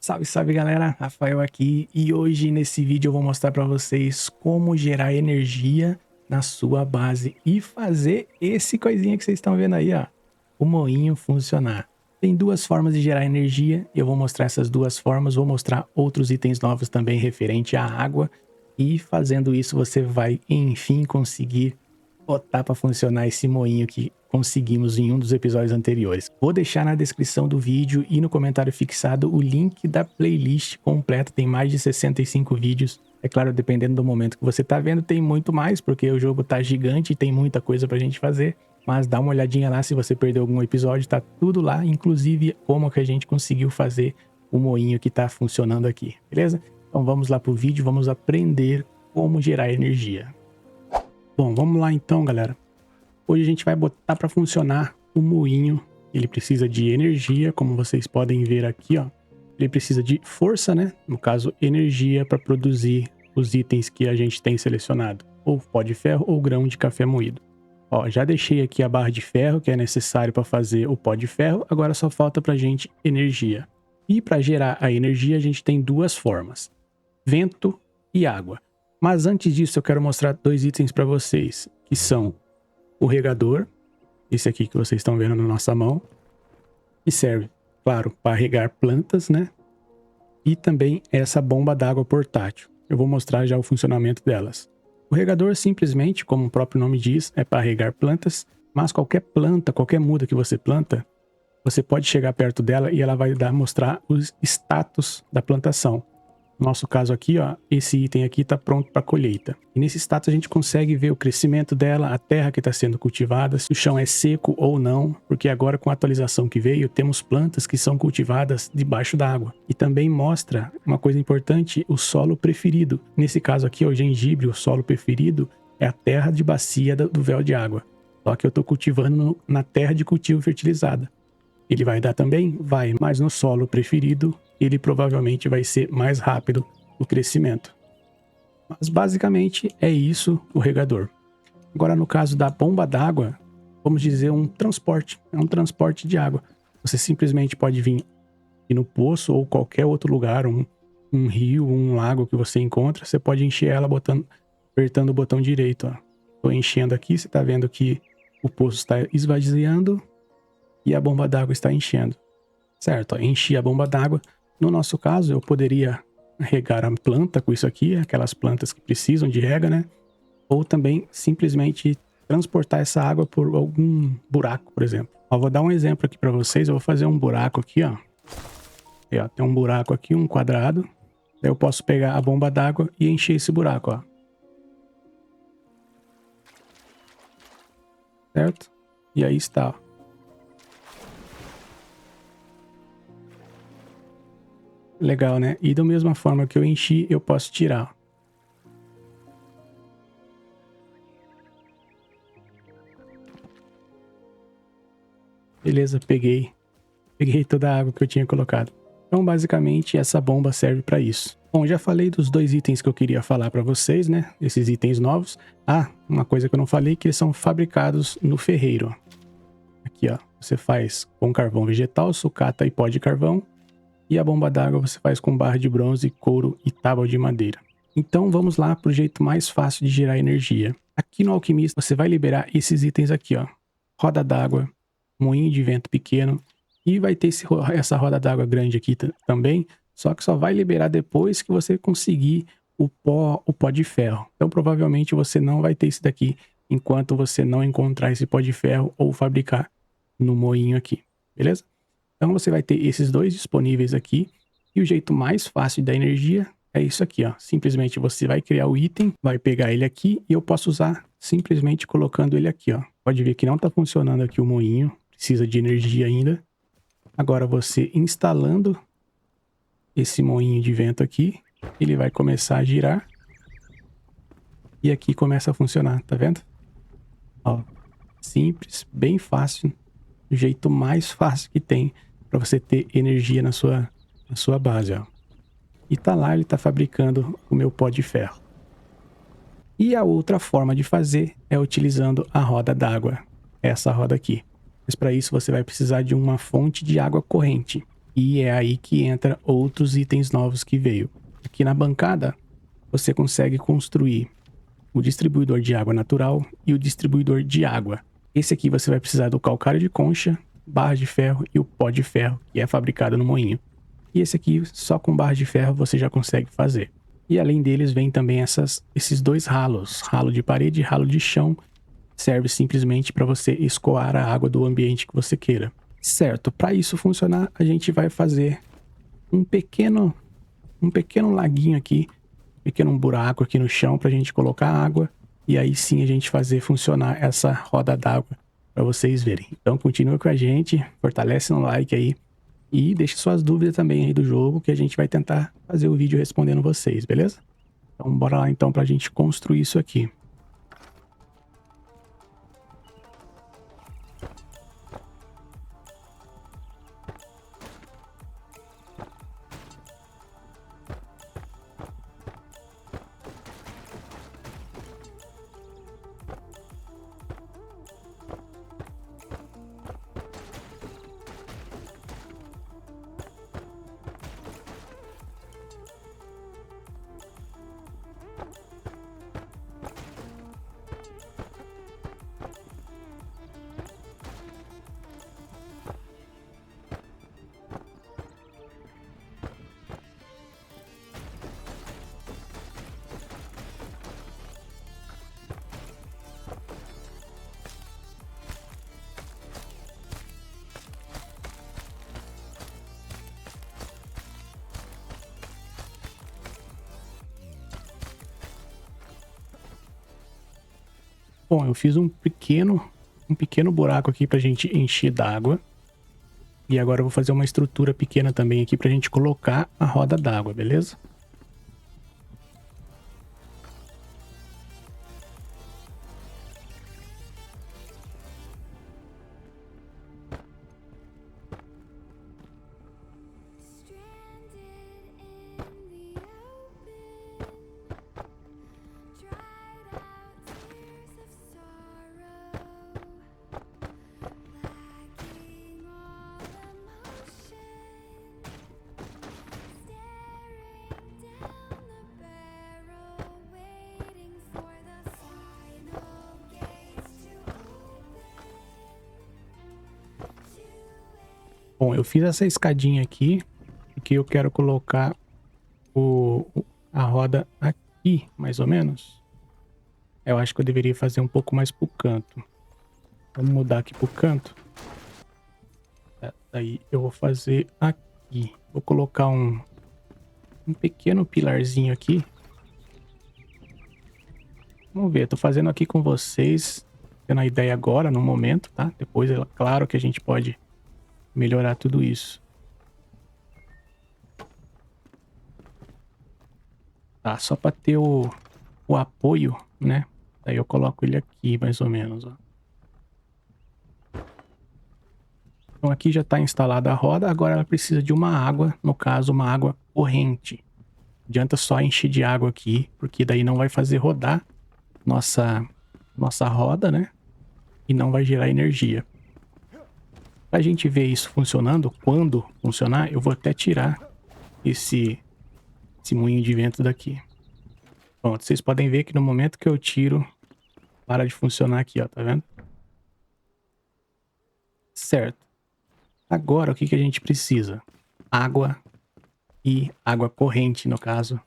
Salve, salve galera, Rafael aqui e hoje nesse vídeo eu vou mostrar para vocês como gerar energia na sua base e fazer esse coisinha que vocês estão vendo aí, ó, o moinho funcionar. Tem duas formas de gerar energia e eu vou mostrar essas duas formas, vou mostrar outros itens novos também referente à água e fazendo isso você vai enfim conseguir botar para funcionar esse moinho que conseguimos em um dos episódios anteriores. Vou deixar na descrição do vídeo e no comentário fixado o link da playlist completa, tem mais de 65 vídeos. É claro, dependendo do momento que você tá vendo, tem muito mais, porque o jogo tá gigante e tem muita coisa pra gente fazer. Mas dá uma olhadinha lá se você perdeu algum episódio, tá tudo lá, inclusive como que a gente conseguiu fazer o moinho que tá funcionando aqui, beleza? Então vamos lá pro vídeo, vamos aprender como gerar energia. Bom, vamos lá então, galera. Hoje a gente vai botar para funcionar o moinho. Ele precisa de energia, como vocês podem ver aqui, ó. Ele precisa de força, né? No caso, energia para produzir os itens que a gente tem selecionado. Ou pó de ferro ou grão de café moído. Ó, já deixei aqui a barra de ferro, que é necessário para fazer o pó de ferro. Agora só falta pra gente energia. E para gerar a energia, a gente tem duas formas. Vento e água. Mas antes disso, eu quero mostrar dois itens para vocês, que são o regador, esse aqui que vocês estão vendo na nossa mão, que serve, claro, para regar plantas, né? E também essa bomba d'água portátil. Eu vou mostrar já o funcionamento delas. O regador simplesmente, como o próprio nome diz, é para regar plantas, mas qualquer planta, qualquer muda que você planta, você pode chegar perto dela e ela vai mostrar os status da plantação. No nosso caso aqui, ó, esse item aqui está pronto para colheita. E nesse status a gente consegue ver o crescimento dela, a terra que está sendo cultivada, se o chão é seco ou não, porque agora com a atualização que veio, temos plantas que são cultivadas debaixo d'água. E também mostra uma coisa importante, o solo preferido. Nesse caso aqui, o gengibre, o solo preferido é a terra de bacia do véu de água. Só que eu estou cultivando na terra de cultivo fertilizada. Ele vai dar também? Vai, mas no solo preferido, ele provavelmente vai ser mais rápido o crescimento. Mas basicamente é isso o regador. Agora no caso da bomba d'água, vamos dizer um transporte, é um transporte de água. Você simplesmente pode vir aqui no poço ou qualquer outro lugar, um rio, um lago que você encontra, você pode encher ela apertando o botão direito. Estou enchendo aqui, você está vendo que o poço está esvaziando e a bomba d'água está enchendo. Certo, enchi a bomba d'água. No nosso caso, eu poderia regar a planta com isso aqui, aquelas plantas que precisam de rega, né? Ou também simplesmente transportar essa água por algum buraco, por exemplo. Ó, vou dar um exemplo aqui para vocês. Eu vou fazer um buraco aqui, ó. Aí, ó. Tem um buraco aqui, um quadrado. Daí eu posso pegar a bomba d'água e encher esse buraco, ó. Certo? E aí está, ó. Legal, né? E da mesma forma que eu enchi, eu posso tirar. Beleza, peguei toda a água que eu tinha colocado. Então, basicamente, essa bomba serve para isso. Bom, já falei dos dois itens que eu queria falar para vocês, né? Esses itens novos. Ah, uma coisa que eu não falei, que eles são fabricados no ferreiro. Aqui, ó. Você faz com carvão vegetal, sucata e pó de carvão. E a bomba d'água você faz com barra de bronze, couro e tábua de madeira. Então vamos lá para o jeito mais fácil de gerar energia. Aqui no Alquimista você vai liberar esses itens aqui, ó. Roda d'água, moinho de vento pequeno e vai ter essa roda d'água grande aqui também, só que só vai liberar depois que você conseguir o pó de ferro. Então provavelmente você não vai ter esse daqui enquanto você não encontrar esse pó de ferro ou fabricar no moinho aqui, beleza? Então você vai ter esses dois disponíveis aqui. E o jeito mais fácil da energia é isso aqui, ó. Simplesmente você vai criar o item, vai pegar ele aqui e eu posso usar simplesmente colocando ele aqui, ó. Pode ver que não está funcionando aqui o moinho, precisa de energia ainda. Agora você instalando esse moinho de vento aqui, ele vai começar a girar. E aqui começa a funcionar, tá vendo? Ó, simples, bem fácil, o jeito mais fácil que tem para você ter energia na sua base, ó. E tá lá, ele tá fabricando o meu pó de ferro. E a outra forma de fazer é utilizando a roda d'água, essa roda aqui. Mas para isso você vai precisar de uma fonte de água corrente. E é aí que entra outros itens novos que veio. Aqui na bancada, você consegue construir o distribuidor de água natural e o distribuidor de água. Esse aqui você vai precisar do calcário de concha, barra de ferro e o pó de ferro, que é fabricado no moinho. E esse aqui, só com barra de ferro, você já consegue fazer. E além deles, vem também esses dois ralos. Ralo de parede e ralo de chão. Serve simplesmente para você escoar a água do ambiente que você queira. Certo, para isso funcionar, a gente vai fazer um pequeno laguinho aqui, um pequeno buraco aqui no chão para a gente colocar água. E aí sim a gente fazer funcionar essa roda d'água para vocês verem. Então continua com a gente, fortalece no like aí. E deixe suas dúvidas também aí do jogo, que a gente vai tentar fazer o vídeo respondendo vocês, beleza? Então bora lá então pra gente construir isso aqui. Bom, eu fiz um pequeno buraco aqui pra gente encher d'água. E agora eu vou fazer uma estrutura pequena também aqui pra gente colocar a roda d'água, beleza? Bom, eu fiz essa escadinha aqui, porque eu quero colocar a roda aqui, mais ou menos. Eu acho que eu deveria fazer um pouco mais pro canto. Vamos mudar aqui pro canto. Daí eu vou fazer aqui. Vou colocar um pequeno pilarzinho aqui. Vamos ver, tô fazendo aqui com vocês, tendo a ideia agora, no momento, tá? Depois, é claro que a gente pode melhorar tudo isso. Tá, só pra ter o apoio, né? Daí eu coloco ele aqui, mais ou menos, ó. Então aqui já tá instalada a roda, agora ela precisa de uma água, no caso, uma água corrente. Não adianta só encher de água aqui, porque daí não vai fazer rodar nossa roda, né? E não vai gerar energia. Pra gente ver isso funcionando, quando funcionar, eu vou até tirar esse moinho de vento daqui. Pronto, vocês podem ver que no momento que eu tiro, para de funcionar aqui, ó, tá vendo? Certo. Agora, o que que a gente precisa? Água e água corrente, no caso,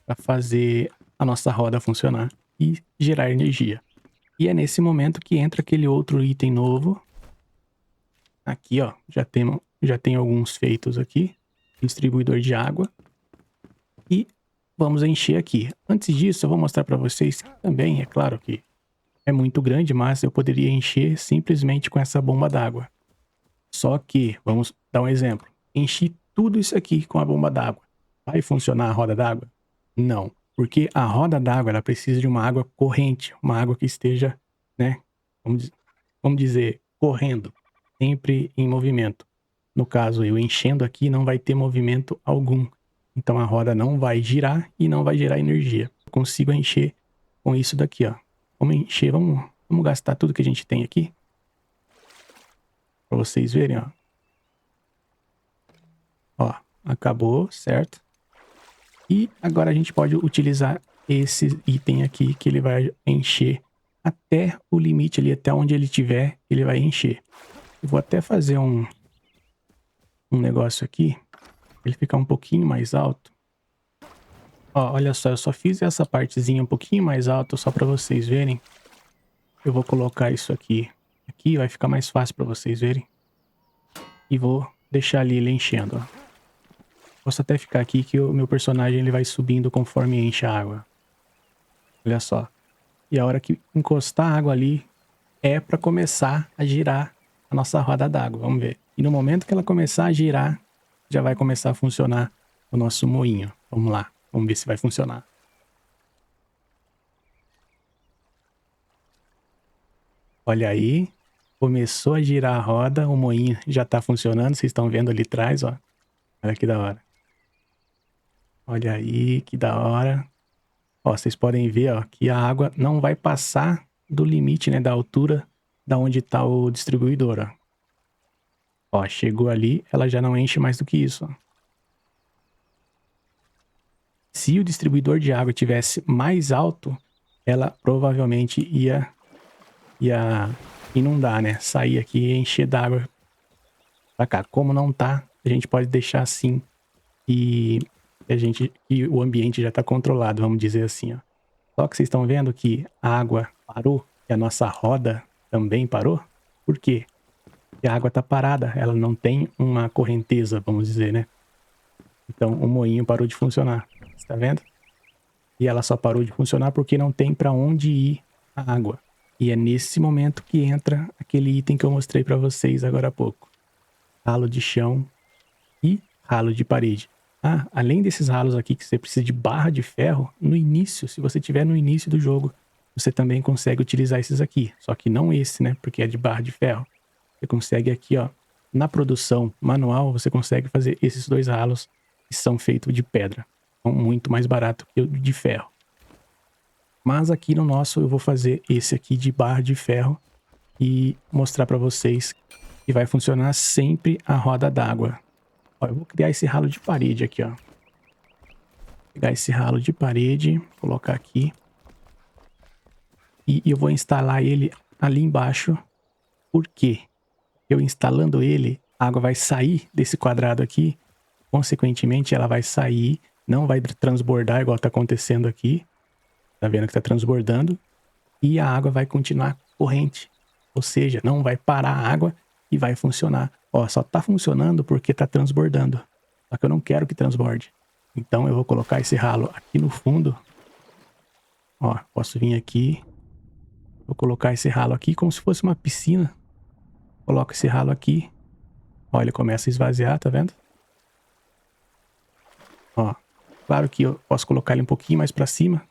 para fazer a nossa roda funcionar e gerar energia. E é nesse momento que entra aquele outro item novo. Aqui, ó, já tem alguns feitos aqui. Distribuidor de água. E vamos encher aqui. Antes disso, eu vou mostrar para vocês que também, é claro que é muito grande, mas eu poderia encher simplesmente com essa bomba d'água. Só que, vamos dar um exemplo. Enchi tudo isso aqui com a bomba d'água. Vai funcionar a roda d'água? Não. Porque a roda d'água, ela precisa de uma água corrente. Uma água que esteja, né? Vamos dizer, correndo. Sempre em movimento. No caso, eu enchendo aqui, não vai ter movimento algum. Então a roda não vai girar e não vai gerar energia. Eu consigo encher com isso daqui, ó. Vamos encher, vamos gastar tudo que a gente tem aqui. Pra vocês verem, ó. acabou, certo? E agora a gente pode utilizar esse item aqui, que ele vai encher até o limite ali, até onde ele tiver, ele vai encher. Eu vou até fazer um negócio aqui, ele ficar um pouquinho mais alto. Ó, olha só, eu só fiz essa partezinha um pouquinho mais alta só para vocês verem. Eu vou colocar isso aqui. Aqui vai ficar mais fácil para vocês verem. E vou deixar ali ele enchendo, ó. Posso até ficar aqui que o meu personagem ele vai subindo conforme enche a água. Olha só. E a hora que encostar a água ali é para começar a girar a nossa roda d'água. Vamos ver. E no momento que ela começar a girar, já vai começar a funcionar o nosso moinho. Vamos lá. Vamos ver se vai funcionar. Olha aí. Começou a girar a roda. O moinho já tá funcionando. Vocês estão vendo ali atrás, ó. Olha que da hora. Olha aí, que da hora. Ó, vocês podem ver, ó, que a água não vai passar do limite, né, da altura da onde tá o distribuidor, ó. Ó, chegou ali, ela já não enche mais do que isso, ó. Se o distribuidor de água tivesse mais alto, ela provavelmente ia inundar, né? Sair aqui e encher d'água pra cá. Como não tá, a gente pode deixar assim e o ambiente já tá controlado, vamos dizer assim, ó. Só que vocês estão vendo que a água parou e a nossa roda também parou. Por quê? Porque a água tá parada, ela não tem uma correnteza, vamos dizer, né? Então o moinho parou de funcionar, você tá vendo? E ela só parou de funcionar porque não tem para onde ir a água. E é nesse momento que entra aquele item que eu mostrei para vocês agora há pouco. Ralo de chão e ralo de parede. Ah, além desses ralos aqui que você precisa de barra de ferro, no início, se você estiver no início do jogo, você também consegue utilizar esses aqui. Só que não esse, né? Porque é de barra de ferro. Você consegue aqui, ó, na produção manual, você consegue fazer esses dois ralos que são feitos de pedra. São muito mais barato que o de ferro. Mas aqui no nosso eu vou fazer esse aqui de barra de ferro e mostrar para vocês que vai funcionar sempre a roda d'água. Ó, eu vou criar esse ralo de parede aqui, ó. Pegar esse ralo de parede, colocar aqui. E eu vou instalar ele ali embaixo. Por quê? Eu instalando ele, a água vai sair desse quadrado aqui. Consequentemente, ela vai sair, não vai transbordar igual tá acontecendo aqui. Tá vendo que tá transbordando? E a água vai continuar corrente. Ou seja, não vai parar a água e vai funcionar. Ó, só tá funcionando porque tá transbordando. Só que eu não quero que transborde. Então eu vou colocar esse ralo aqui no fundo. Ó, posso vir aqui. Vou colocar esse ralo aqui como se fosse uma piscina. Coloco esse ralo aqui. Ó, ele começa a esvaziar, tá vendo? Ó, claro que eu posso colocar ele um pouquinho mais pra cima.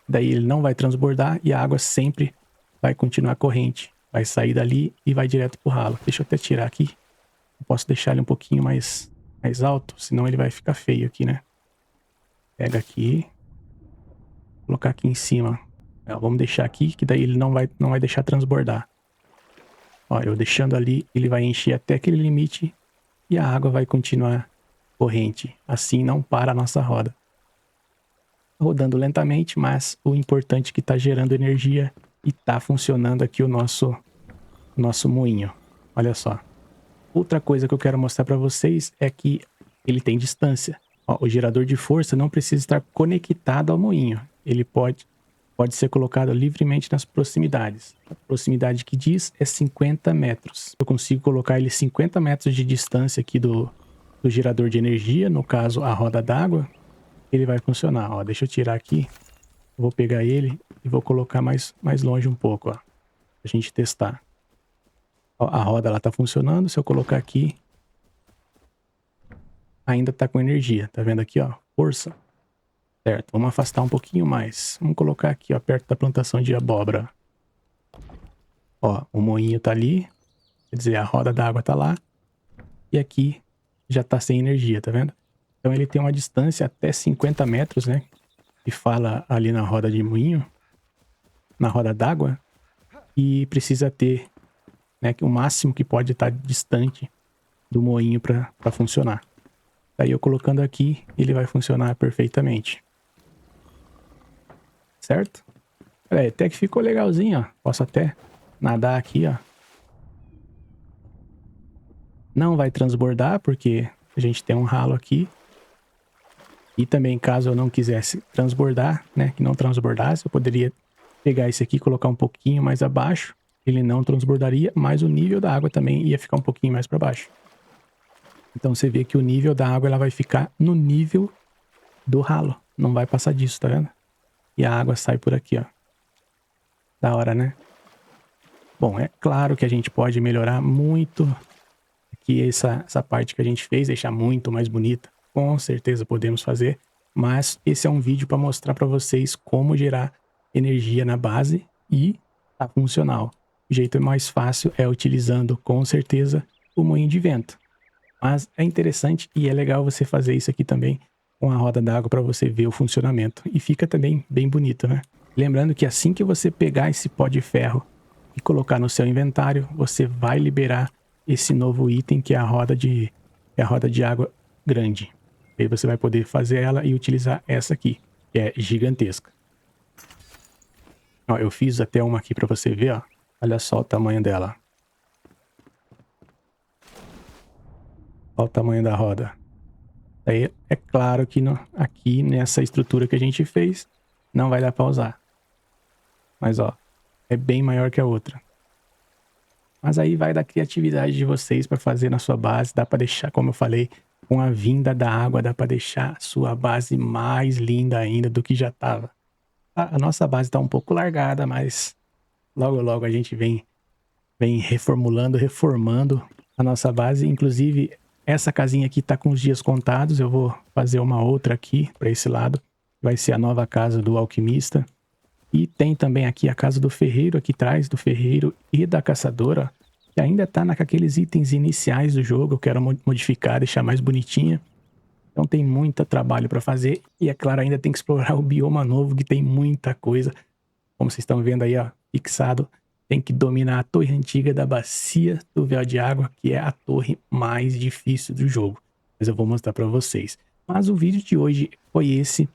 Daí ele não vai transbordar e a água sempre vai continuar corrente. Vai sair dali e vai direto pro ralo. Deixa eu até tirar aqui. Eu posso deixar ele um pouquinho mais alto, senão ele vai ficar feio aqui, né? Pega aqui. Colocar aqui em cima. Ó, vamos deixar aqui, que daí ele não vai deixar transbordar. Ó, eu deixando ali, ele vai encher até aquele limite e a água vai continuar corrente. Assim não para a nossa roda. Rodando lentamente, mas o importante é que está gerando energia e está funcionando aqui o nosso moinho. Olha só. Outra coisa que eu quero mostrar para vocês é que ele tem distância. Ó, o gerador de força não precisa estar conectado ao moinho. Ele pode ser colocado livremente nas proximidades. A proximidade que diz é 50 metros. Eu consigo colocar ele 50 metros de distância aqui do gerador de energia, no caso a roda d'água. Ele vai funcionar, ó. Deixa eu tirar aqui. Eu vou pegar ele e vou colocar mais longe um pouco, ó. Pra gente testar. Ó, a roda ela tá funcionando. Se eu colocar aqui, ainda tá com energia. Tá vendo aqui, ó? Força. Certo, vamos afastar um pouquinho mais. Vamos colocar aqui, ó, perto da plantação de abóbora. Ó, o moinho tá ali. Quer dizer, a roda d'água tá lá. E aqui já tá sem energia, tá vendo? Então ele tem uma distância até 50 metros, né? Que fala ali na roda de moinho, na roda d'água. E precisa ter, né, que o máximo que pode estar distante do moinho para funcionar. Daí eu colocando aqui, ele vai funcionar perfeitamente. Certo? Olha, até que ficou legalzinho, ó. Posso até nadar aqui, ó. Não vai transbordar, porque a gente tem um ralo aqui. E também, caso eu não quisesse transbordar, né, que não transbordasse, eu poderia pegar esse aqui e colocar um pouquinho mais abaixo. Ele não transbordaria, mas o nível da água também ia ficar um pouquinho mais para baixo. Então você vê que o nível da água ela vai ficar no nível do ralo. Não vai passar disso, tá vendo? E a água sai por aqui, ó. Da hora, né? Bom, é claro que a gente pode melhorar muito aqui essa parte que a gente fez, deixar muito mais bonita. Com certeza podemos fazer, mas esse é um vídeo para mostrar para vocês como gerar energia na base e tá funcional. O jeito mais fácil é utilizando, com certeza, o moinho de vento. Mas é interessante e é legal você fazer isso aqui também com a roda d'água para você ver o funcionamento. E fica também bem bonito, né? Lembrando que assim que você pegar esse pó de ferro e colocar no seu inventário, você vai liberar esse novo item que é a roda de água grande. Aí você vai poder fazer ela e utilizar essa aqui, que é gigantesca. Ó, eu fiz até uma aqui para você ver, ó. Olha só o tamanho dela. Olha o tamanho da roda. Aí é claro que aqui nessa estrutura que a gente fez, não vai dar para usar. Mas ó, é bem maior que a outra. Mas aí vai da criatividade de vocês para fazer na sua base. Dá para deixar, como eu falei, com a vinda da água, dá para deixar a sua base mais linda ainda do que já estava. A nossa base está um pouco largada, mas logo logo a gente vem reformulando, reformando a nossa base. Inclusive, essa casinha aqui está com os dias contados. Eu vou fazer uma outra aqui para esse lado. Vai ser a nova casa do alquimista. E tem também aqui a casa do ferreiro, aqui atrás do ferreiro e da caçadora, que ainda tá naqueles itens iniciais do jogo. Eu quero modificar, deixar mais bonitinha. Então tem muito trabalho para fazer. E é claro, ainda tem que explorar o bioma novo, que tem muita coisa. Como vocês estão vendo aí, ó, fixado. Tem que dominar a torre antiga da bacia do véu de água, que é a torre mais difícil do jogo. Mas eu vou mostrar para vocês. Mas o vídeo de hoje foi esse.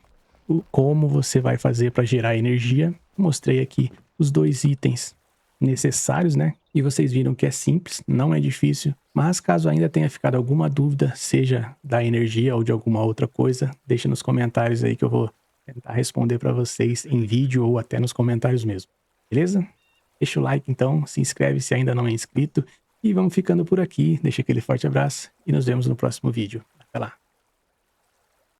Como você vai fazer para gerar energia. Mostrei aqui os 2 itens necessários, né? E vocês viram que é simples, não é difícil. Mas caso ainda tenha ficado alguma dúvida, seja da energia ou de alguma outra coisa, deixa nos comentários aí que eu vou tentar responder para vocês em vídeo ou até nos comentários mesmo. Beleza? Deixa o like então, se inscreve se ainda não é inscrito e vamos ficando por aqui. Deixa aquele forte abraço e nos vemos no próximo vídeo. Até lá!